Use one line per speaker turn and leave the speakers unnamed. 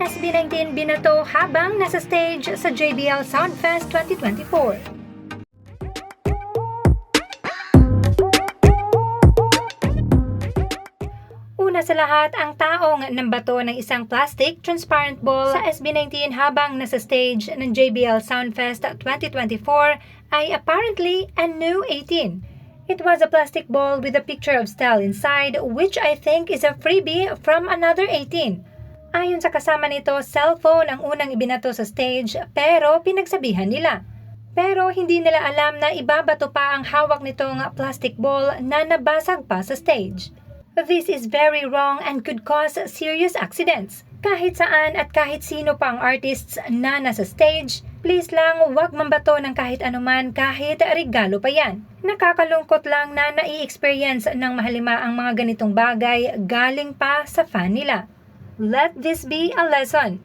SB19 binato habang nasa stage sa JBL Soundfest 2024. Una sa lahat, ang taong nambato ng isang plastic transparent ball sa SB19 habang nasa stage ng JBL Soundfest 2024 ay apparently a new 18. It was a plastic ball with a picture of Stell inside, which I think is a freebie from another 18. Ayon sa kasama nito, cellphone ang unang ibinato sa stage pero pinagsabihan nila. Pero hindi nila alam na ibabato pa ang hawak nitong plastic ball na nabasag pa sa stage. This is very wrong and could cause serious accidents. Kahit saan at kahit sino pa ang artists na nasa stage, please lang huwag mambato ng kahit anuman kahit regalo pa yan. Nakakalungkot lang na nai-experience ng mahalima ang mga ganitong bagay galing pa sa fan nila. Let this be a lesson.